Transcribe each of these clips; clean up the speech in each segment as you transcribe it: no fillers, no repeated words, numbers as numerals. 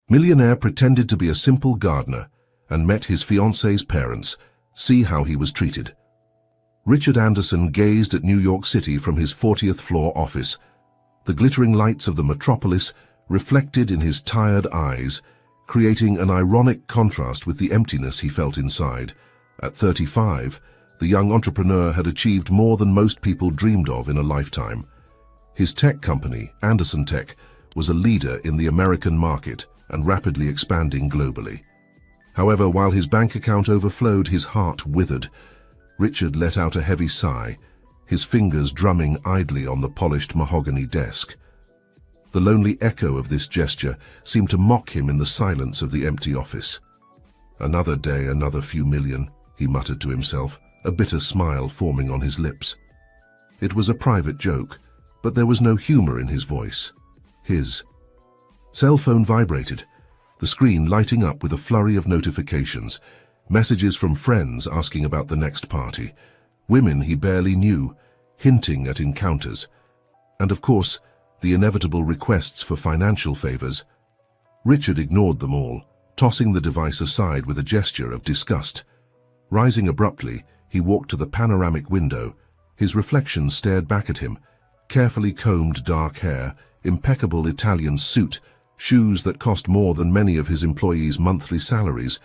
Millionaire pretended to be a simple gardener and met his fiancée's parents. See how he was treated. Richard Anderson gazed at New York City from his 40th floor office. The glittering lights of the metropolis reflected in his tired eyes, creating an ironic contrast with the emptiness he felt inside. At 35, the young entrepreneur had achieved more than most people dreamed of in a lifetime. His tech company, Anderson Tech, was a leader in the American market and rapidly expanding globally. However, while his bank account overflowed, his heart withered. Richard let out a heavy sigh, his fingers drumming idly on the polished mahogany desk. The lonely echo of this gesture seemed to mock him in the silence of the empty office. Another day, another few million, he muttered to himself, a bitter smile forming on his lips. It was a private joke, but there was no humor in his voice. His cell phone vibrated, the screen lighting up with a flurry of notifications, messages from friends asking about the next party, women he barely knew, hinting at encounters, and of course, the inevitable requests for financial favors. Richard ignored them all, tossing the device aside with a gesture of disgust. Rising abruptly, he walked to the panoramic window. His reflection stared back at him, carefully combed dark hair, impeccable Italian suit, shoes that cost more than many of his employees' monthly salaries.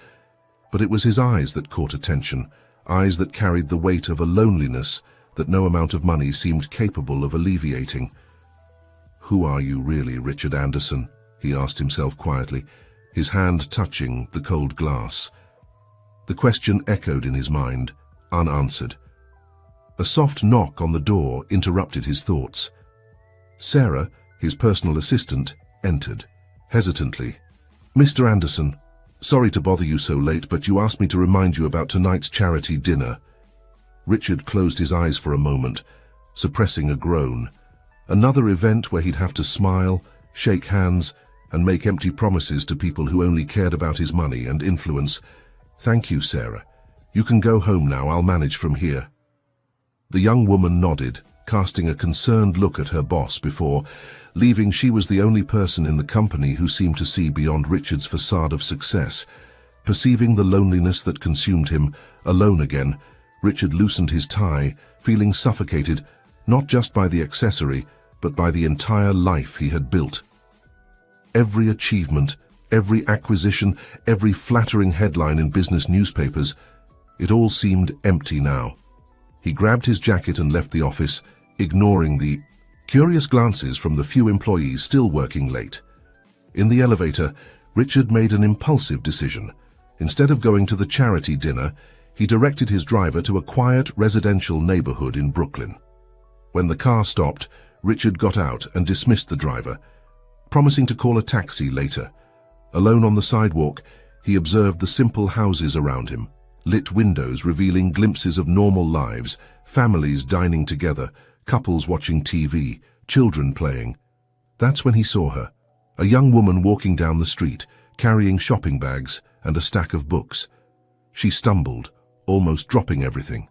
But it was his eyes that caught attention, eyes that carried the weight of a loneliness that no amount of money seemed capable of alleviating. "Who are you really, Richard Anderson?" he asked himself quietly, his hand touching the cold glass. The question echoed in his mind, unanswered. A soft knock on the door interrupted his thoughts. Sarah, his personal assistant, entered, hesitantly. "Mr. Anderson, sorry to bother you so late, but you asked me to remind you about tonight's charity dinner." Richard closed his eyes for a moment, suppressing a groan. Another event where he'd have to smile, shake hands, and make empty promises to people who only cared about his money and influence. "Thank you, Sarah. You can go home now. I'll manage from here." The young woman nodded, casting a concerned look at her boss before leaving. She was the only person in the company who seemed to see beyond Richard's facade of success. Perceiving the loneliness that consumed him, alone again, Richard loosened his tie, feeling suffocated, not just by the accessory, but by the entire life he had built. Every achievement, every acquisition, every flattering headline in business newspapers, it all seemed empty now. He grabbed his jacket and left the office, ignoring the curious glances from the few employees still working late. In the elevator, Richard made an impulsive decision. Instead of going to the charity dinner, he directed his driver to a quiet residential neighborhood in Brooklyn. When the car stopped, Richard got out and dismissed the driver, promising to call a taxi later. Alone on the sidewalk, he observed the simple houses around him, lit windows revealing glimpses of normal lives, families dining together, couples watching TV, children playing. That's when he saw her, a young woman walking down the street, carrying shopping bags and a stack of books. She stumbled, almost dropping everything.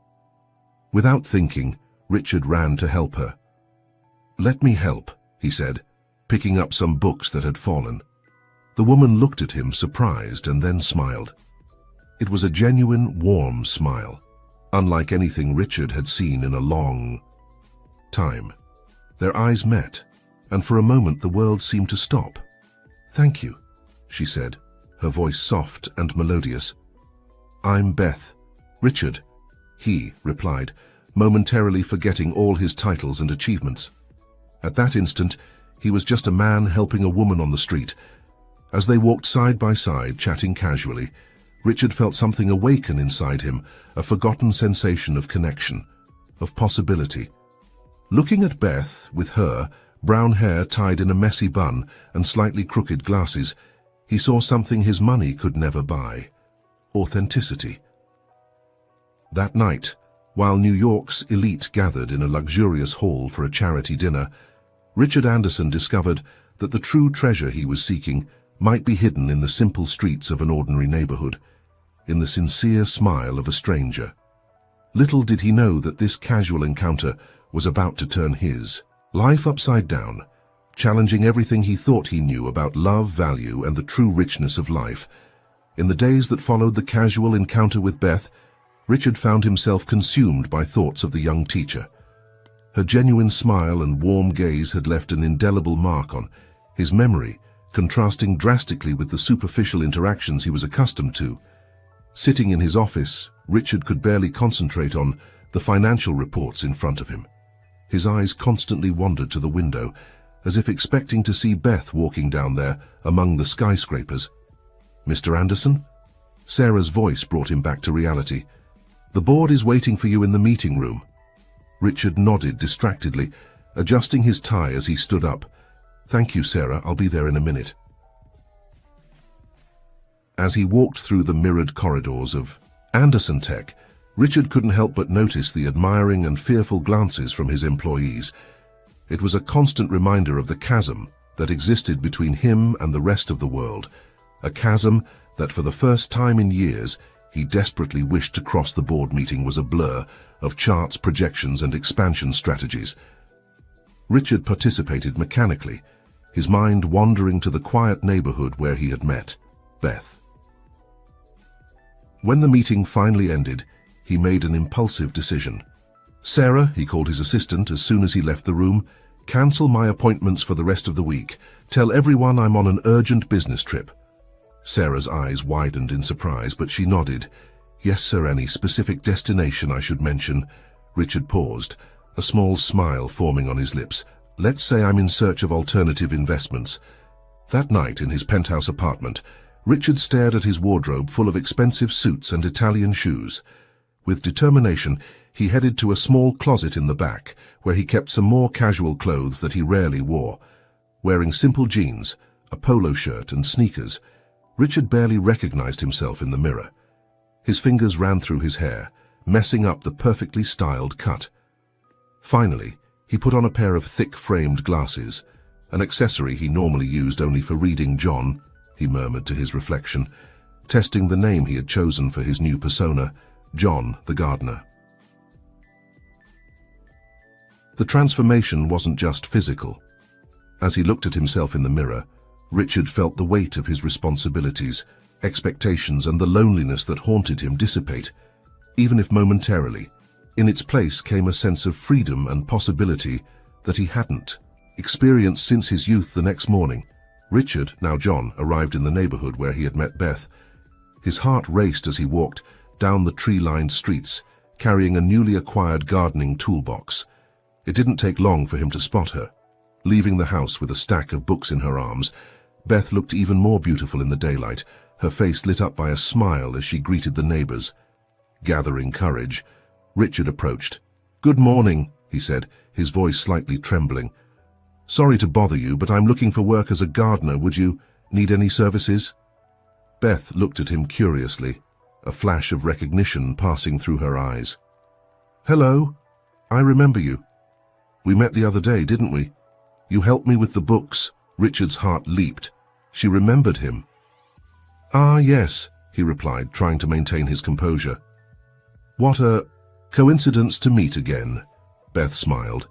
Without thinking, Richard ran to help her. "Let me help," he said, picking up some books that had fallen. The woman looked at him, surprised, and then smiled. It was a genuine, warm smile, unlike anything Richard had seen in a long time. Their eyes met, and for a moment the world seemed to stop. "Thank you," she said, her voice soft and melodious. "I'm Beth." "Richard," he replied, momentarily forgetting all his titles and achievements. At that instant, he was just a man helping a woman on the street. As they walked side by side, chatting casually, Richard felt something awaken inside him, a forgotten sensation of connection, of possibility. Looking at Beth, with her brown hair tied in a messy bun and slightly crooked glasses, he saw something his money could never buy: authenticity. That night, while New York's elite gathered in a luxurious hall for a charity dinner, Richard Anderson discovered that the true treasure he was seeking might be hidden in the simple streets of an ordinary neighborhood, in the sincere smile of a stranger. Little did he know that this casual encounter was about to turn his life upside down, challenging everything he thought he knew about love, value, and the true richness of life. In the days that followed the casual encounter with Beth, Richard found himself consumed by thoughts of the young teacher. Her genuine smile and warm gaze had left an indelible mark on his memory, contrasting drastically with the superficial interactions he was accustomed to. Sitting in his office, Richard could barely concentrate on the financial reports in front of him. His eyes constantly wandered to the window, as if expecting to see Beth walking down there among the skyscrapers. "Mr. Anderson?" Sarah's voice brought him back to reality. "The board is waiting for you in the meeting room." Richard nodded distractedly, adjusting his tie as he stood up. "Thank you, Sarah. I'll be there in a minute." As he walked through the mirrored corridors of Anderson Tech, Richard couldn't help but notice the admiring and fearful glances from his employees. It was a constant reminder of the chasm that existed between him and the rest of the world, a chasm that for the first time in years he desperately wished to cross. The board meeting was a blur of charts, projections, and expansion strategies. Richard participated mechanically, his mind wandering to the quiet neighborhood where he had met Beth. When the meeting finally ended, he made an impulsive decision. "Sarah," he called his assistant as soon as he left the room, "cancel my appointments for the rest of the week. Tell everyone I'm on an urgent business trip." Sarah's eyes widened in surprise, but she nodded. "Yes, sir. Any specific destination I should mention?" Richard paused, a small smile forming on his lips. "Let's say I'm in search of alternative investments." That night in his penthouse apartment, Richard stared at his wardrobe full of expensive suits and Italian shoes. With determination, he headed to a small closet in the back, where he kept some more casual clothes that he rarely wore. Wearing simple jeans, a polo shirt, and sneakers, Richard barely recognized himself in the mirror. His fingers ran through his hair, messing up the perfectly styled cut. Finally, he put on a pair of thick-framed glasses, an accessory he normally used only for reading. "John," he murmured to his reflection, testing the name he had chosen for his new persona, John the gardener. The transformation wasn't just physical. As he looked at himself in the mirror, Richard felt the weight of his responsibilities, expectations, and the loneliness that haunted him dissipate, even if momentarily. In its place came a sense of freedom and possibility that he hadn't experienced since his youth. The next morning, Richard, now John, arrived in the neighborhood where he had met Beth. His heart raced as he walked down the tree-lined streets, carrying a newly acquired gardening toolbox. It didn't take long for him to spot her. Leaving the house with a stack of books in her arms, Beth looked even more beautiful in the daylight, her face lit up by a smile as she greeted the neighbors. Gathering courage, Richard approached. "Good morning," he said, his voice slightly trembling. "Sorry to bother you, but I'm looking for work as a gardener. Would you need any services?" Beth looked at him curiously, a flash of recognition passing through her eyes. "Hello, I remember you. We met the other day, didn't we? You helped me with the books." Richard's heart leaped. She remembered him. "Ah, yes," he replied, trying to maintain his composure. "What a coincidence to meet again." Beth smiled,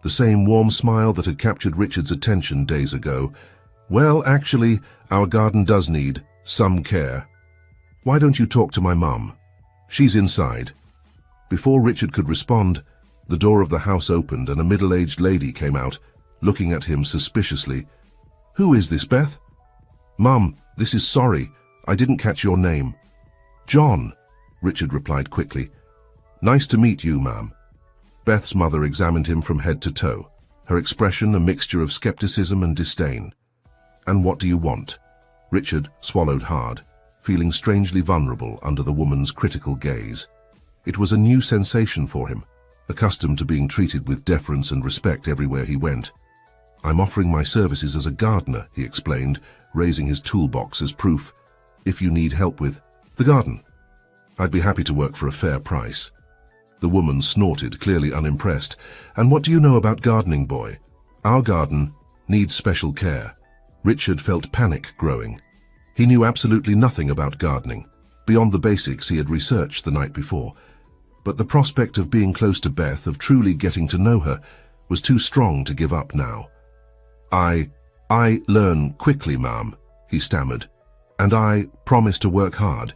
the same warm smile that had captured Richard's attention days ago. "Well, actually, our garden does need some care. Why don't you talk to my mum? She's inside." Before Richard could respond, the door of the house opened and a middle-aged lady came out, looking at him suspiciously. "Who is this, Beth?" "Mum, this is Sorry. I didn't catch your name." "John," Richard replied quickly. "Nice to meet you, ma'am." Beth's mother examined him from head to toe, her expression a mixture of skepticism and disdain. "And what do you want?" Richard swallowed hard, feeling strangely vulnerable under the woman's critical gaze. It was a new sensation for him, accustomed to being treated with deference and respect everywhere he went. "I'm offering my services as a gardener," he explained, raising his toolbox as proof. "If you need help with the garden, I'd be happy to work for a fair price." The woman snorted, clearly unimpressed. "And what do you know about gardening, boy? Our garden needs special care." Richard felt panic growing. He knew absolutely nothing about gardening, beyond the basics he had researched the night before. But the prospect of being close to Beth, of truly getting to know her, was too strong to give up now. I learn quickly, Ma'am, he stammered. And I promise to work hard.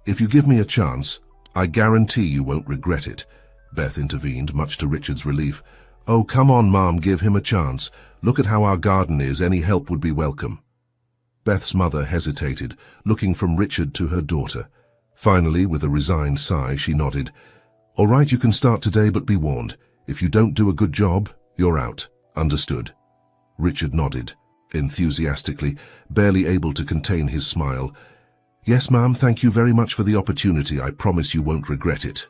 If you give me a chance, I guarantee you won't regret it, Beth intervened, much to Richard's relief. Oh, come on, Ma'am, give him a chance. Look at how our garden is. Any help would be welcome. Beth's mother hesitated, looking from Richard to her daughter. Finally, with a resigned sigh, she nodded. All right, you can start today, but be warned. If you don't do a good job, you're out. Understood? Richard nodded, enthusiastically, barely able to contain his smile. Yes, ma'am, thank you very much for the opportunity. I promise you won't regret it.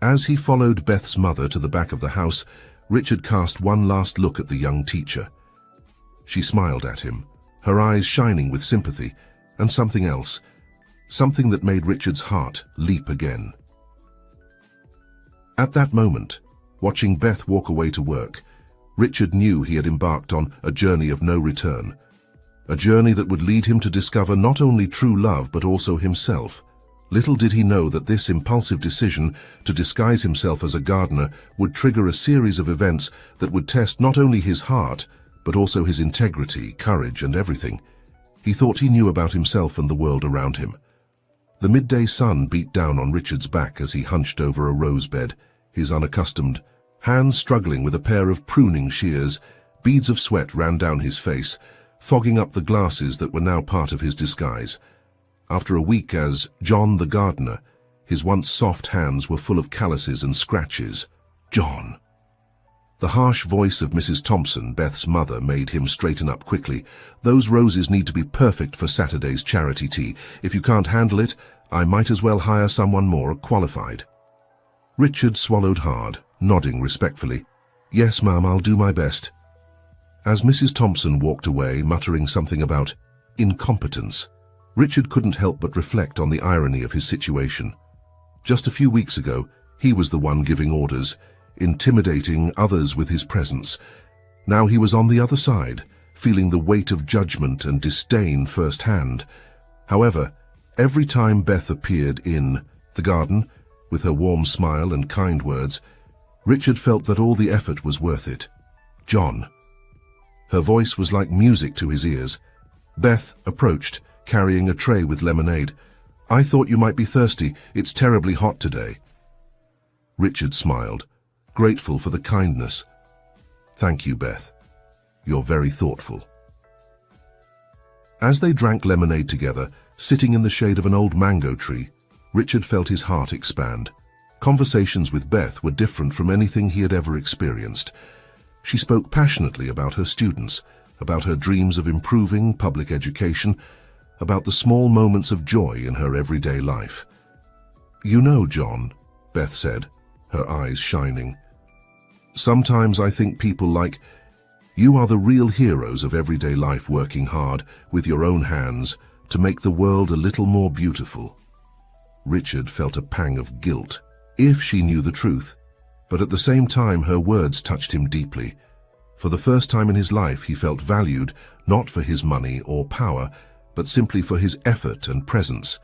As he followed Beth's mother to the back of the house, Richard cast one last look at the young teacher. She smiled at him, her eyes shining with sympathy, and something else, something that made Richard's heart leap again. At that moment, watching Beth walk away to work, Richard knew he had embarked on a journey of no return, a journey that would lead him to discover not only true love but also himself. Little did he know that this impulsive decision to disguise himself as a gardener would trigger a series of events that would test not only his heart, but also his integrity, courage, and everything. He thought he knew about himself and the world around him. The midday sun beat down on Richard's back as he hunched over a rose bed, his unaccustomed hands struggling with a pair of pruning shears. Beads of sweat ran down his face, fogging up the glasses that were now part of his disguise. After a week as John the gardener, his once soft hands were full of calluses and scratches. John. The harsh voice of Mrs. Thompson, Beth's mother, made him straighten up quickly. Those roses need to be perfect for Saturday's charity tea. If you can't handle it, I might as well hire someone more qualified. Richard swallowed hard, nodding respectfully. Yes, ma'am, I'll do my best. As Mrs. Thompson walked away, muttering something about incompetence, Richard couldn't help but reflect on the irony of his situation. Just a few weeks ago, he was the one giving orders, intimidating others with his presence. Now he was on the other side, feeling the weight of judgment and disdain firsthand. However, every time Beth appeared in the garden, with her warm smile and kind words, Richard felt that all the effort was worth it. John. Her voice was like music to his ears. Beth approached, carrying a tray with lemonade. I thought you might be thirsty. It's terribly hot today. Richard smiled, grateful for the kindness. Thank you, Beth. You're very thoughtful. As they drank lemonade together, sitting in the shade of an old mango tree, Richard felt his heart expand. Conversations with Beth were different from anything he had ever experienced. She spoke passionately about her students, about her dreams of improving public education, about the small moments of joy in her everyday life. You know, John, Beth said, her eyes shining, sometimes I think people like you are the real heroes of everyday life, working hard with your own hands to make the world a little more beautiful. Richard felt a pang of guilt, if she knew the truth, but at the same time her words touched him deeply. For the first time in his life he felt valued, not for his money or power, but simply for his effort and presence.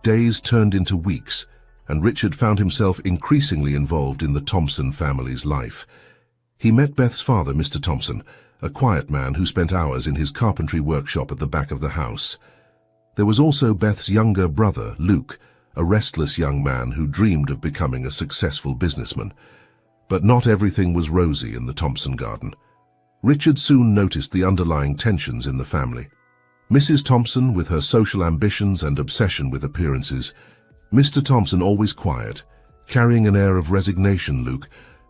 Days turned into weeks, and Richard found himself increasingly involved in the Thompson family's life. He met Beth's father, Mr. Thompson, a quiet man who spent hours in his carpentry workshop at the back of the house. There was also Beth's younger brother, Luke, a restless young man who dreamed of becoming a successful businessman. But not everything was rosy in the Thompson garden. Richard soon noticed the underlying tensions in the family. Mrs. Thompson with her social ambitions and obsession with appearances, Mr. Thompson always quiet, carrying an air of resignation, Luke,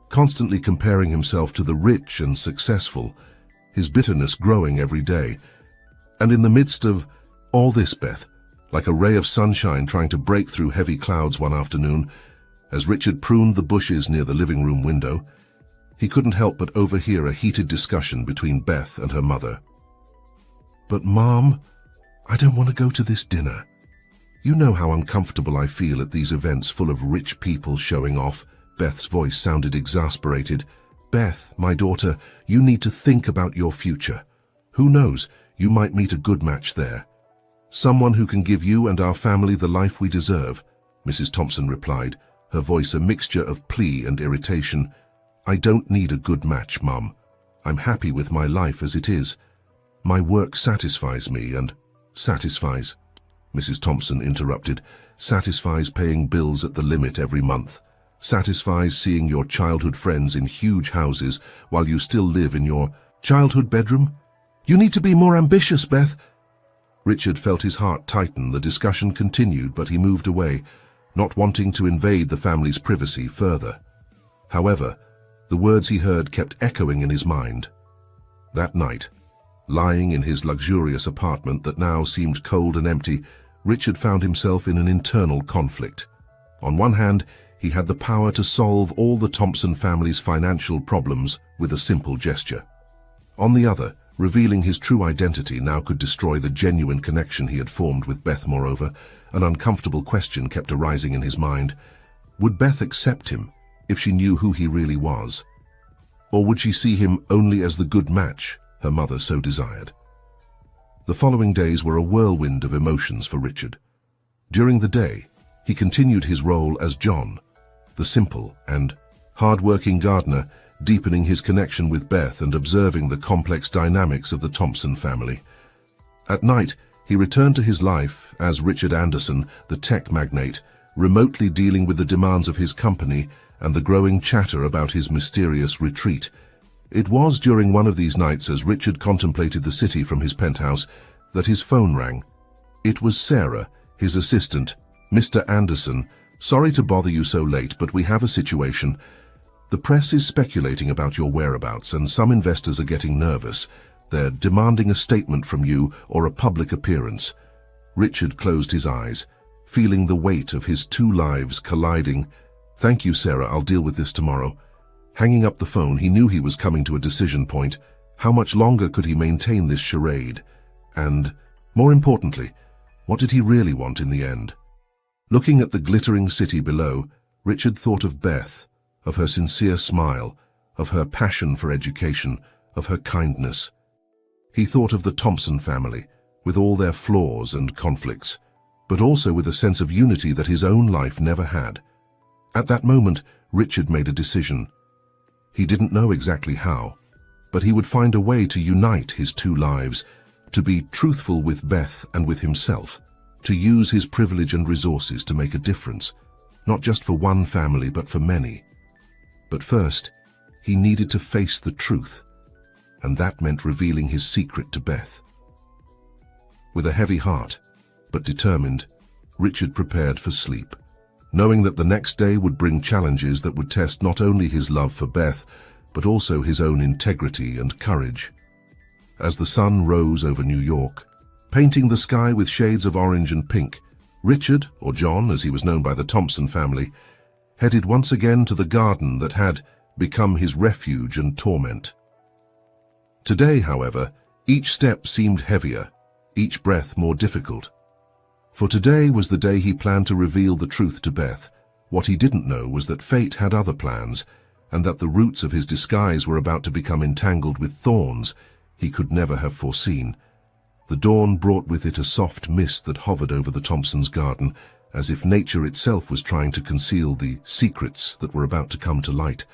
constantly comparing himself to the rich and successful, his bitterness growing every day. And in the midst of all this, Beth, like a ray of sunshine trying to break through heavy clouds one afternoon, as Richard pruned the bushes near the living room window, he couldn't help but overhear a heated discussion between Beth and her mother. But, Mom, I don't want to go to this dinner. You know how uncomfortable I feel at these events full of rich people showing off. Beth's voice sounded exasperated. Beth, my daughter, you need to think about your future. Who knows, you might meet a good match there. Someone who can give you and our family the life we deserve, Mrs. Thompson replied, her voice a mixture of plea and irritation. I don't need a good match, Mum. I'm happy with my life as it is. My work satisfies me and satisfies, Mrs. Thompson interrupted, satisfies paying bills at the limit every month, satisfies seeing your childhood friends in huge houses while you still live in your childhood bedroom? You need to be more ambitious, Beth. Richard felt his heart tighten. The discussion continued, but he moved away, not wanting to invade the family's privacy further. However, the words he heard kept echoing in his mind. That night, lying in his luxurious apartment that now seemed cold and empty, Richard found himself in an internal conflict. On one hand, he had the power to solve all the Thompson family's financial problems with a simple gesture. On the other, revealing his true identity now could destroy the genuine connection he had formed with Beth. Moreover, an uncomfortable question kept arising in his mind. Would Beth accept him if she knew who he really was? Or would she see him only as the good match her mother so desired? The following days were a whirlwind of emotions for Richard. During the day, he continued his role as John, the simple and hard-working gardener, deepening his connection with Beth and observing the complex dynamics of the Thompson family. At night, he returned to his life as Richard Anderson, the tech magnate, remotely dealing with the demands of his company and the growing chatter about his mysterious retreat. It was during one of these nights, as Richard contemplated the city from his penthouse, that his phone rang. It was Sarah, his assistant. Mr. Anderson, sorry to bother you so late, but we have a situation. The press is speculating about your whereabouts, and some investors are getting nervous. They're demanding a statement from you or a public appearance. Richard closed his eyes, feeling the weight of his two lives colliding. Thank you, Sarah, I'll deal with this tomorrow. Hanging up the phone, he knew he was coming to a decision point. How much longer could he maintain this charade? And, more importantly, what did he really want in the end? Looking at the glittering city below, Richard thought of Beth, of her sincere smile, of her passion for education, of her kindness. He thought of the Thompson family, with all their flaws and conflicts, but also with a sense of unity that his own life never had. At that moment, Richard made a decision. He didn't know exactly how, but he would find a way to unite his two lives, to be truthful with Beth and with himself, to use his privilege and resources to make a difference, not just for one family but for many. But first, he needed to face the truth, and that meant revealing his secret to Beth. With a heavy heart, but determined, Richard prepared for sleep, knowing that the next day would bring challenges that would test not only his love for Beth, but also his own integrity and courage. As the sun rose over New York, painting the sky with shades of orange and pink, Richard, or John as he was known by the Thompson family, headed once again to the garden that had become his refuge and torment. Today, however, each step seemed heavier, each breath more difficult. For today was the day he planned to reveal the truth to Beth. What he didn't know was that fate had other plans, and that the roots of his disguise were about to become entangled with thorns he could never have foreseen. The dawn brought with it a soft mist that hovered over the Thompsons' garden, as if nature itself was trying to conceal the secrets that were about to come to light.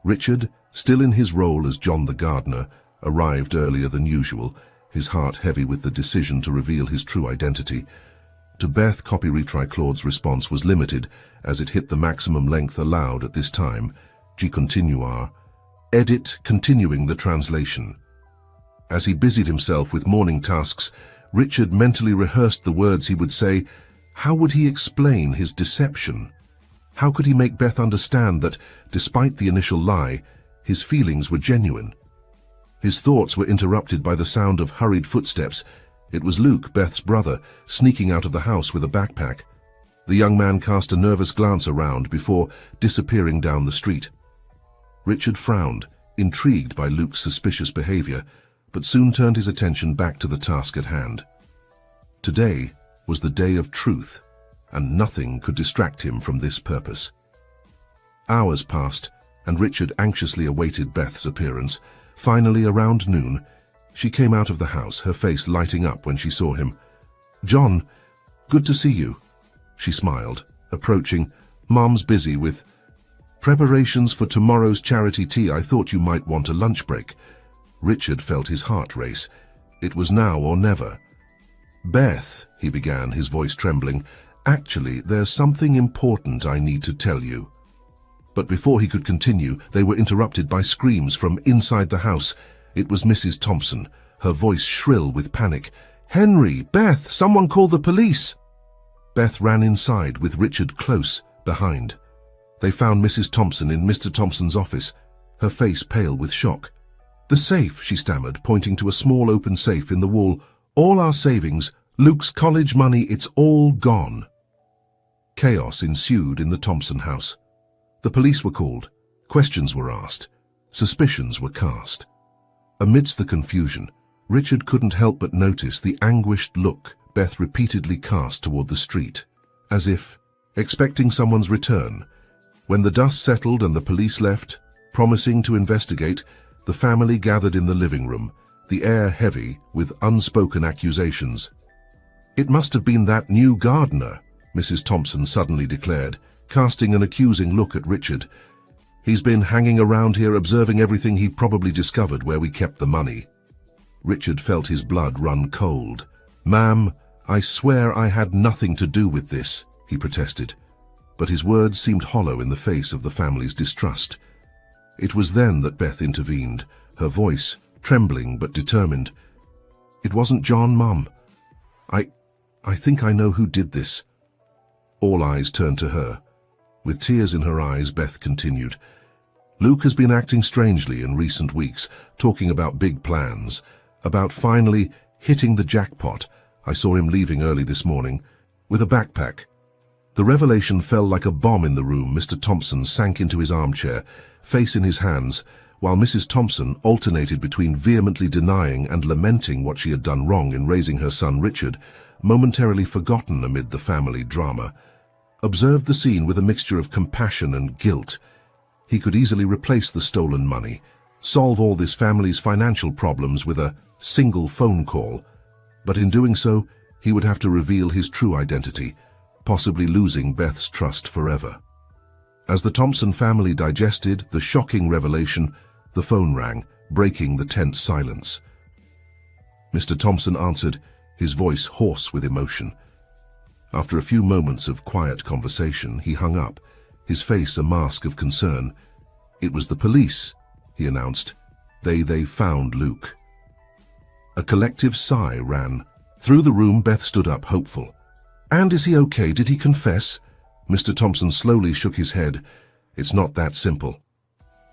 Richard, still in his role as John the gardener, arrived earlier than usual, his heart heavy with the decision to reveal his true identity. To Beth, copy retry Claude's response was limited, as it hit the maximum length allowed at this time. G continuar. Edit continuing the translation. As he busied himself with morning tasks, Richard mentally rehearsed the words he would say. How would he explain his deception? How could he make Beth understand that, despite the initial lie, his feelings were genuine? His thoughts were interrupted by the sound of hurried footsteps. It was Luke, Beth's brother, sneaking out of the house with a backpack. The young man cast a nervous glance around before disappearing down the street. Richard frowned, intrigued by Luke's suspicious behavior, but soon turned his attention back to the task at hand. Today was the day of truth, and nothing could distract him from this purpose. Hours passed, and Richard anxiously awaited Beth's appearance. Finally, around noon, she came out of the house, her face lighting up when she saw him. "John, good to see you," she smiled, approaching. "Mom's busy with preparations for tomorrow's charity tea. I thought you might want a lunch break." Richard felt his heart race. It was now or never. "Beth," he began, his voice trembling, "actually, there's something important I need to tell you." But before he could continue, they were interrupted by screams from inside the house. It was Mrs. Thompson, her voice shrill with panic. "Henry! Beth! Someone call the police!" Beth ran inside with Richard close behind. They found Mrs. Thompson in Mr. Thompson's office, her face pale with shock. "The safe," she stammered, pointing to a small open safe in the wall. "All our savings, Luke's college money, it's all gone." Chaos ensued in the Thompson house. The police were called, questions were asked, suspicions were cast. Amidst the confusion, Richard couldn't help but notice the anguished look Beth repeatedly cast toward the street, as if expecting someone's return. When the dust settled and the police left, promising to investigate, the family gathered in the living room, the air heavy with unspoken accusations. "It must have been that new gardener," Mrs. Thompson suddenly declared, casting an accusing look at Richard. "He's been hanging around here observing everything. He probably discovered where we kept the money." Richard felt his blood run cold. "Ma'am, I swear I had nothing to do with this," he protested. But his words seemed hollow in the face of the family's distrust. It was then that Beth intervened, her voice trembling but determined. "It wasn't John, Mum. I think I know who did this." All eyes turned to her. With tears in her eyes, Beth continued, "Luke has been acting strangely in recent weeks, talking about big plans, about finally hitting the jackpot. I saw him leaving early this morning, with a backpack." The revelation fell like a bomb in the room. Mr. Thompson sank into his armchair, face in his hands, while Mrs. Thompson alternated between vehemently denying and lamenting what she had done wrong in raising her son Richard, momentarily forgotten amid the family drama, observed the scene with a mixture of compassion and guilt. He could easily replace the stolen money, solve all this family's financial problems with a single phone call, but in doing so, he would have to reveal his true identity, possibly losing Beth's trust forever. As the Thompson family digested the shocking revelation, the phone rang, breaking the tense silence. Mr. Thompson answered, his voice hoarse with emotion. After a few moments of quiet conversation, he hung up, his face a mask of concern. "It was the police," he announced. They found Luke." A collective sigh ran through the room. Beth stood up, hopeful. "And is he okay? Did he confess?" Mr. Thompson slowly shook his head. "It's not that simple.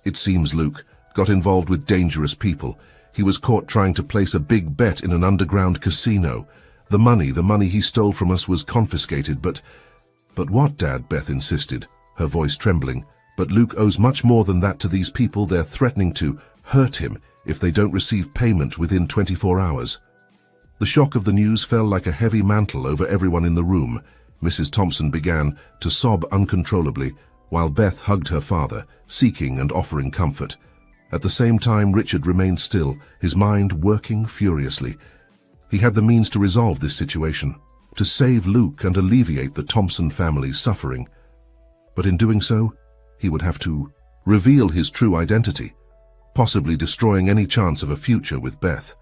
It seems Luke got involved with dangerous people. He was caught trying to place a big bet in an underground casino. The money he stole from us was confiscated, but what, Dad?" Beth insisted, her voice trembling. "But Luke owes much more than that to these people. They're threatening to hurt him if they don't receive payment within 24 hours. The shock of the news fell like a heavy mantle over everyone in the room. Mrs. Thompson began to sob uncontrollably, while Beth hugged her father, seeking and offering comfort. At the same time, Richard remained still, his mind working furiously. He had the means to resolve this situation, to save Luke and alleviate the Thompson family's suffering. But in doing so, he would have to reveal his true identity, possibly destroying any chance of a future with Beth.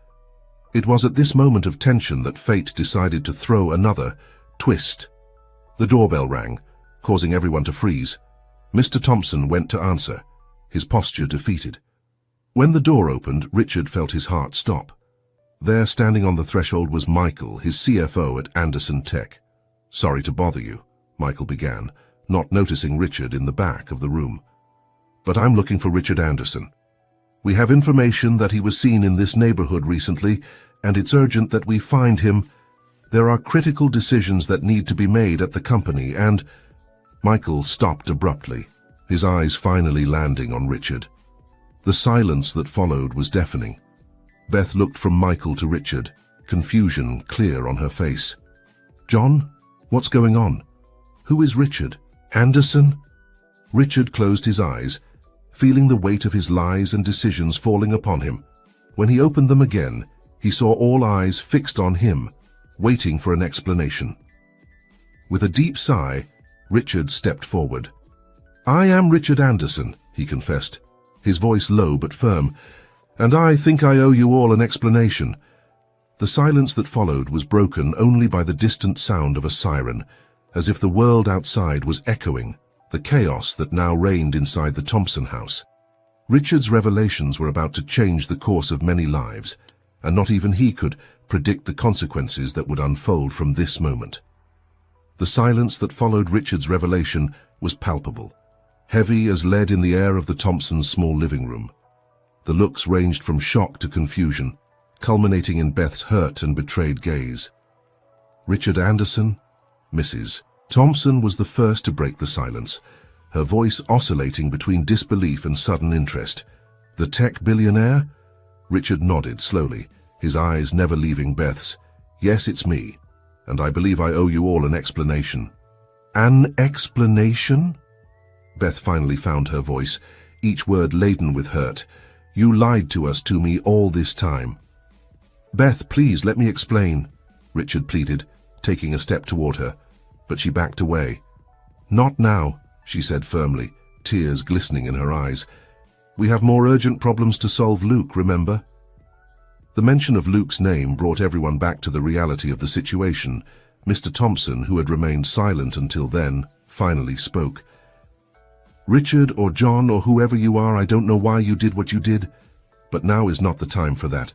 It was at this moment of tension that fate decided to throw another twist. The doorbell rang, causing everyone to freeze. Mr. Thompson went to answer, his posture defeated. When the door opened, Richard felt his heart stop. There, standing on the threshold, was Michael, his CFO at Anderson Tech. "Sorry to bother you," Michael began, not noticing Richard in the back of the room. "But I'm looking for Richard Anderson. We have information that he was seen in this neighborhood recently, and it's urgent that we find him. There are critical decisions that need to be made at the company, and—" Michael stopped abruptly, his eyes finally landing on Richard. The silence that followed was deafening. Beth looked from Michael to Richard, confusion clear on her face. "John, what's going on? Who is Richard? Anderson?" Richard closed his eyes, feeling the weight of his lies and decisions falling upon him. When he opened them again, he saw all eyes fixed on him, waiting for an explanation. With a deep sigh, Richard stepped forward. "I am Richard Anderson," he confessed, his voice low but firm. And I think I owe you all an explanation." The silence that followed was broken only by the distant sound of a siren, as if the world outside was echoing the chaos that now reigned inside the Thompson house. Richard's revelations were about to change the course of many lives, and not even he could predict the consequences that would unfold from this moment. The silence that followed Richard's revelation was palpable, heavy as lead in the air of the Thompsons' small living room. The looks ranged from shock to confusion, culminating in Beth's hurt and betrayed gaze. Richard Anderson, Mrs. Thompson was the first to break the silence, her voice oscillating between disbelief and sudden interest. "The tech billionaire?" Richard nodded slowly, his eyes never leaving Beth's. "Yes, it's me, and I believe I owe you all an explanation." "An explanation?" Beth finally found her voice, each word laden with hurt. "You lied to me all this time." "Beth, please let me explain," Richard pleaded, taking a step toward her, but she backed away. "Not now," she said firmly, tears glistening in her eyes. "We have more urgent problems to solve, Luke, remember?" The mention of Luke's name brought everyone back to the reality of the situation. Mr. Thompson, who had remained silent until then, finally spoke. "Richard or John or whoever you are, I don't know why you did what you did, but now is not the time for that.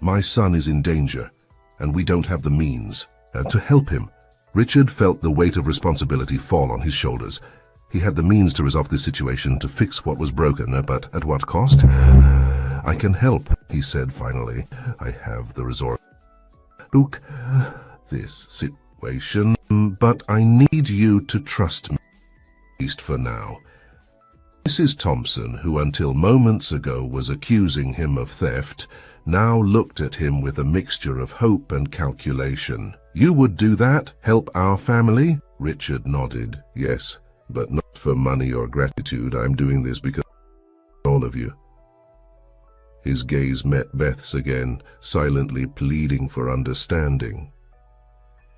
My son is in danger, and we don't have the means to help him." Richard felt the weight of responsibility fall on his shoulders. He had the means to resolve this situation, to fix what was broken, but at what cost? "I can help," he said finally. "I have the resource. Luke, this situation, but I need you to trust me, at least for now." Mrs. Thompson, who until moments ago was accusing him of theft, now looked at him with a mixture of hope and calculation. "You would do that? Help our family?" Richard nodded. "Yes, but not for money or gratitude. I'm doing this because of all of you." His gaze met Beth's again, silently pleading for understanding.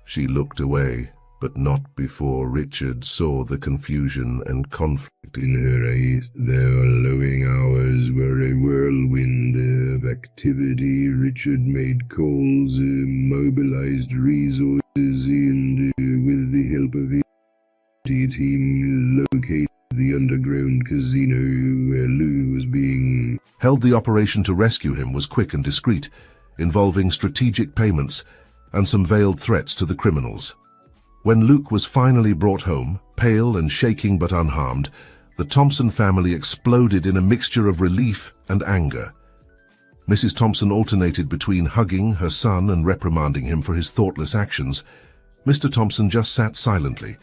She looked away, but not before Richard saw the confusion and conflict in her eyes. Their lowing hours were a whirlwind of activity. Richard made calls, mobilized resources, and with the help of his team, located the underground casino where Lou was being held. The operation to rescue him was quick and discreet, involving strategic payments and some veiled threats to the criminals. When Luke was finally brought home, pale and shaking but unharmed, the Thompson family exploded in a mixture of relief and anger. Mrs. Thompson alternated between hugging her son and reprimanding him for his thoughtless actions. Mr. Thompson just sat silently,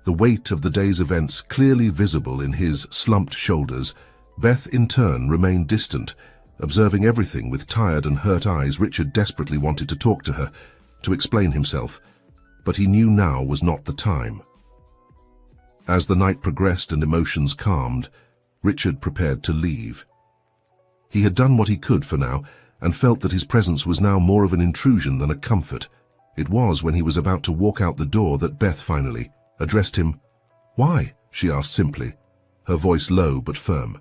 the weight of the day's events clearly visible in his slumped shoulders. Beth, in turn, remained distant, observing everything with tired and hurt eyes. Richard desperately wanted to talk to her, to explain himself, but he knew now was not the time. As the night progressed and emotions calmed, Richard prepared to leave. He had done what he could for now, and felt that his presence was now more of an intrusion than a comfort. It was when he was about to walk out the door that Beth finally addressed him. "Why?" she asked simply, her voice low but firm.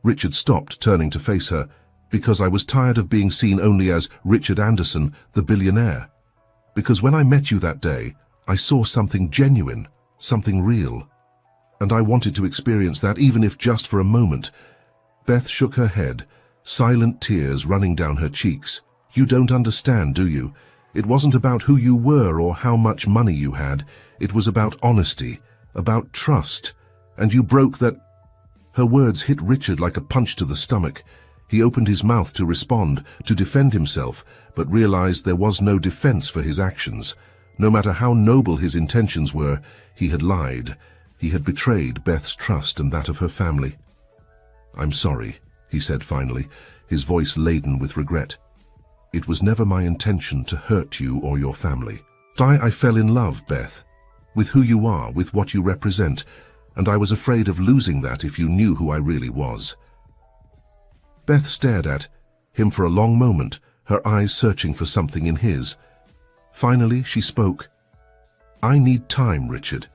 Richard stopped, turning to face her. "Because I was tired of being seen only as Richard Anderson, the billionaire. Because when I met you that day, I saw something genuine, something real. And I wanted to experience that, even if just for a moment." Beth shook her head, silent tears running down her cheeks. "You don't understand, do you? It wasn't about who you were or how much money you had. It was about honesty, about trust. And you broke that." Her words hit Richard like a punch to the stomach. He opened his mouth to respond, to defend himself, but realized there was no defense for his actions. No matter how noble his intentions were, he had lied. He had betrayed Beth's trust and that of her family. "I'm sorry," he said finally, his voice laden with regret. "It was never my intention to hurt you or your family. I fell in love, Beth, with who you are, with what you represent, and I was afraid of losing that if you knew who I really was." Beth stared at him for a long moment, her eyes searching for something in his. Finally, she spoke. "I need time, Richard,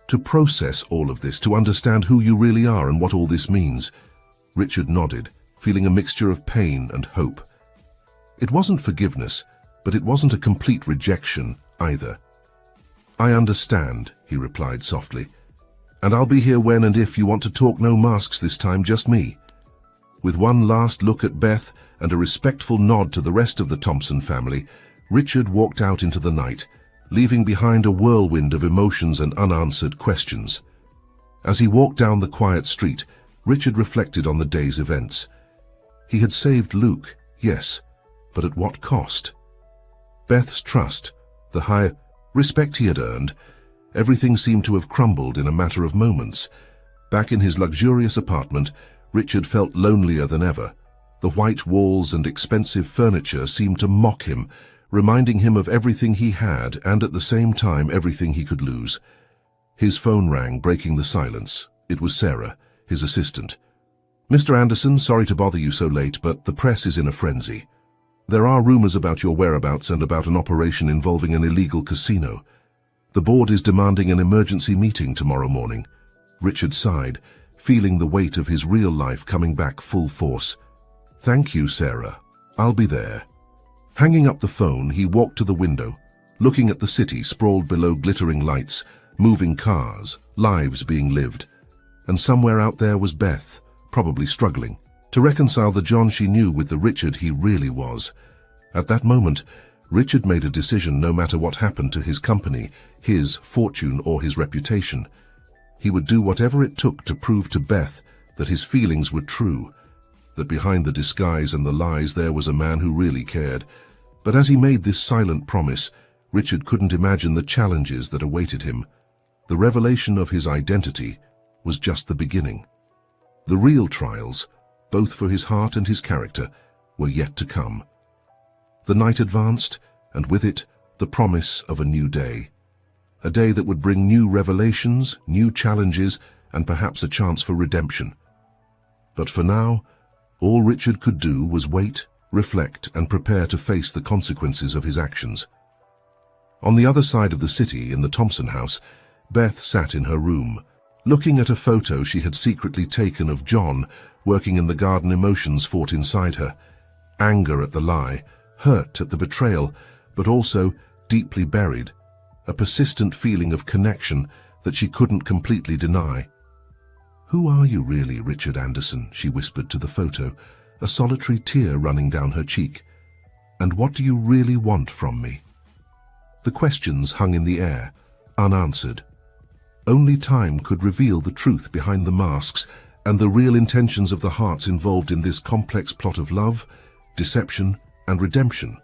to process all of this, to understand who you really are and what all this means." Richard nodded, feeling a mixture of pain and hope. It wasn't forgiveness, but it wasn't a complete rejection either. "I understand," he replied softly, "and I'll be here when and if you want to talk. No masks this time, just me." With one last look at Beth and a respectful nod to the rest of the Thompson family, Richard walked out into the night, leaving behind a whirlwind of emotions and unanswered questions. As he walked down the quiet street, Richard reflected on the day's events. He had saved Luke, yes, but at what cost? Beth's trust, the high respect he had earned, everything seemed to have crumbled in a matter of moments. Back in his luxurious apartment, Richard felt lonelier than ever. The white walls and expensive furniture seemed to mock him, reminding him of everything he had and at the same time everything he could lose. His phone rang, breaking the silence. It was Sarah, his assistant. "Mr. Anderson, sorry to bother you so late, but the press is in a frenzy. There are rumors about your whereabouts and about an operation involving an illegal casino. The board is demanding an emergency meeting tomorrow morning." Richard sighed, feeling the weight of his real life coming back full force. "Thank you, Sarah. I'll be there." Hanging up the phone, he walked to the window, looking at the city sprawled below glittering lights, moving cars, lives being lived. And somewhere out there was Beth, probably struggling to reconcile the John she knew with the Richard he really was. At that moment, Richard made a decision. No matter what happened to his company, his fortune or his reputation, he would do whatever it took to prove to Beth that his feelings were true, that behind the disguise and the lies there was a man who really cared. But as he made this silent promise, Richard couldn't imagine the challenges that awaited him. The revelation of his identity was just the beginning. The real trials, both for his heart and his character, were yet to come. The night advanced, and with it, the promise of a new day. A day that would bring new revelations, new challenges, and perhaps a chance for redemption. But for now, all Richard could do was wait, reflect, and prepare to face the consequences of his actions. On the other side of the city, in the Thompson house, Beth sat in her room, looking at a photo she had secretly taken of John working in the garden. Emotions fought inside her. Anger at the lie, hurt at the betrayal, but also, deeply buried, a persistent feeling of connection that she couldn't completely deny. "Who are you really, Richard Anderson?" she whispered to the photo, a solitary tear running down her cheek. "And what do you really want from me?" The questions hung in the air, unanswered. Only time could reveal the truth behind the masks and the real intentions of the hearts involved in this complex plot of love, deception, and redemption.